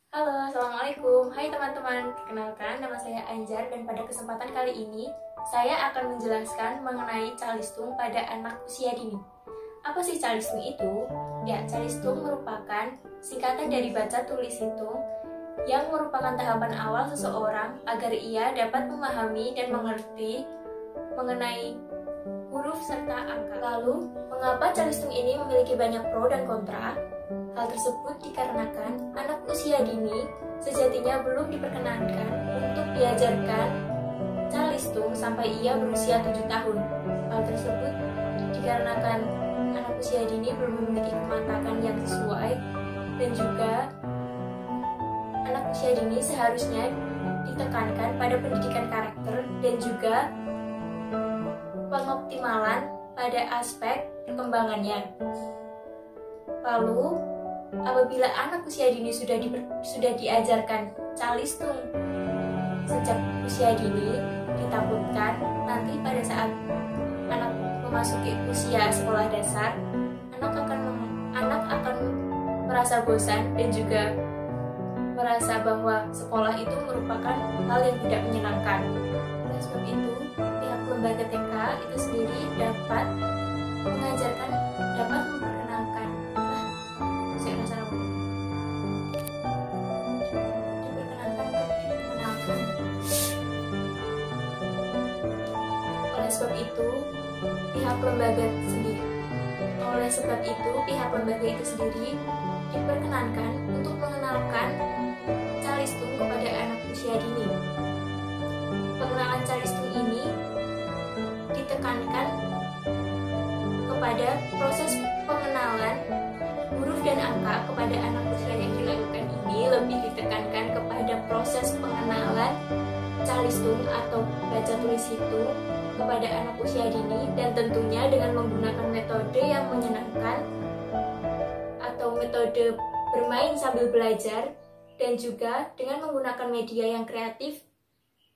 Halo, Assalamualaikum. Hai teman-teman, perkenalkan nama saya Anjar dan pada kesempatan kali ini saya akan menjelaskan mengenai calistung pada anak usia dini. Apa sih calistung itu? Ya, calistung merupakan singkatan dari baca tulis hitung yang merupakan tahapan awal seseorang agar ia dapat memahami dan mengerti mengenai huruf serta angka. Lalu, mengapa calistung ini memiliki banyak pro dan kontra? Hal tersebut dikarenakan anak usia dini sejatinya belum diperkenankan untuk diajarkan calistung sampai ia berusia 7 tahun. Hal tersebut dikarenakan anak usia dini belum memiliki kematangan yang sesuai dan juga anak usia dini seharusnya ditekankan pada pendidikan karakter dan juga pengoptimalan pada aspek perkembangannya. Lalu, apabila anak usia dini sudah diajarkan calistung sejak usia dini, ditakutkan nanti pada saat anak memasuki usia sekolah dasar, anak akan merasa bosan dan juga merasa bahwa sekolah itu merupakan hal yang tidak menyenangkan. Oleh sebab itu, pihak lembaga TK itu sendiri dapat memperkenalkan. Saya penasaran. Diperkenalkan. Oleh sebab itu, pihak lembaga itu sendiri diperkenankan untuk mengenalkan calistung kepada anak usia dini. Pengenalan calistung ini ditekankan kepada proses pengenalan huruf dan angka kepada anak usia yang dilakukan ini lebih ditekankan kepada proses pengenalan calistung atau baca tulis hitung kepada anak usia dini, dan tentunya dengan menggunakan metode yang menyenangkan atau metode bermain sambil belajar, dan juga dengan menggunakan media yang kreatif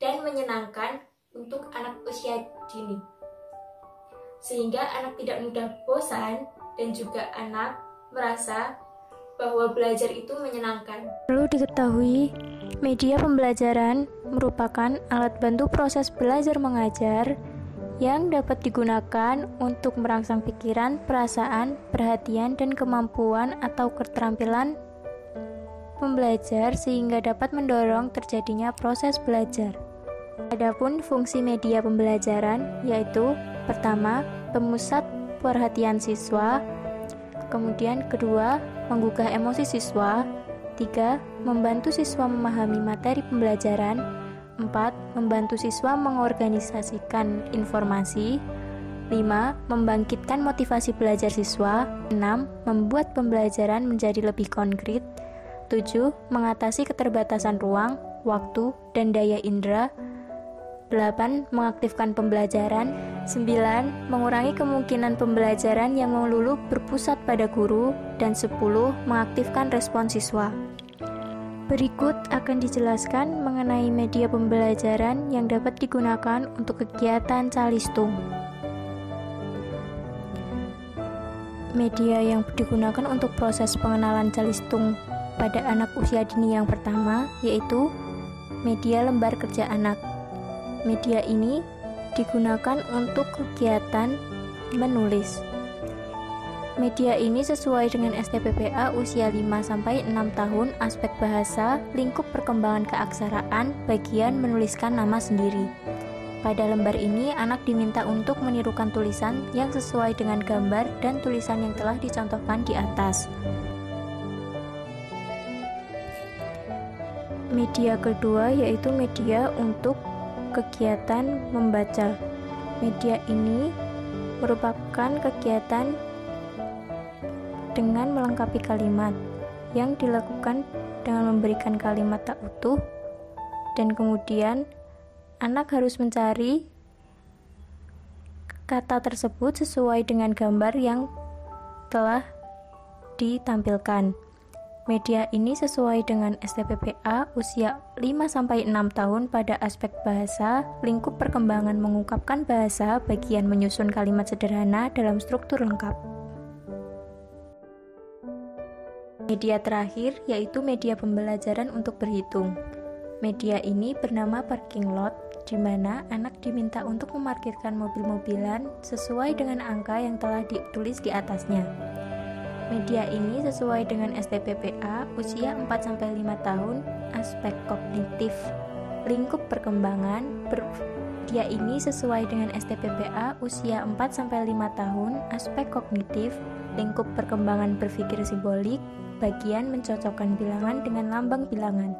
dan menyenangkan untuk anak usia dini, sehingga anak tidak mudah bosan dan juga anak merasa bahwa belajar itu menyenangkan. Perlu diketahui, media pembelajaran merupakan alat bantu proses belajar mengajar yang dapat digunakan untuk merangsang pikiran, perasaan, perhatian, dan kemampuan atau keterampilan pembelajar sehingga dapat mendorong terjadinya proses belajar. Adapun fungsi media pembelajaran yaitu pertama, pemusat perhatian siswa, kemudian kedua, menggugah emosi siswa, 3. Membantu siswa memahami materi pembelajaran, 4. Membantu siswa mengorganisasikan informasi, 5. Membangkitkan motivasi belajar siswa, 6. Membuat pembelajaran menjadi lebih konkret, 7. Mengatasi keterbatasan ruang, waktu, dan daya indera, 8. Mengaktifkan pembelajaran, 9. Mengurangi kemungkinan pembelajaran yang melulu berpusat pada guru, dan 10. Mengaktifkan respon siswa. Berikut akan dijelaskan mengenai media pembelajaran yang dapat digunakan untuk kegiatan calistung. Media yang digunakan untuk proses pengenalan calistung pada anak usia dini yang pertama yaitu media lembar kerja anak. Media ini digunakan untuk kegiatan menulis. Media ini sesuai dengan STPPA usia 5-6 tahun, aspek bahasa, lingkup perkembangan keaksaraan, bagian menuliskan nama sendiri. Pada lembar ini, anak diminta untuk menirukan tulisan yang sesuai dengan gambar dan tulisan yang telah dicontohkan di atas. Media kedua yaitu media untuk kegiatan membaca. Media ini merupakan kegiatan dengan melengkapi kalimat yang dilakukan dengan memberikan kalimat tak utuh, dan kemudian anak harus mencari kata tersebut sesuai dengan gambar yang telah ditampilkan. Media ini sesuai dengan STPPA usia 5-6 tahun pada aspek bahasa, lingkup perkembangan mengungkapkan bahasa, bagian menyusun kalimat sederhana dalam struktur lengkap. Media terakhir yaitu media pembelajaran untuk berhitung. Media ini bernama parking lot, di mana anak diminta untuk memarkirkan mobil-mobilan sesuai dengan angka yang telah ditulis di atasnya. Media ini sesuai dengan STPPA usia 4-5 tahun, aspek kognitif, lingkup perkembangan. Media ini sesuai dengan STPPA usia 4-5 tahun, aspek kognitif, lingkup perkembangan berpikir simbolik, bagian mencocokkan bilangan dengan lambang bilangan.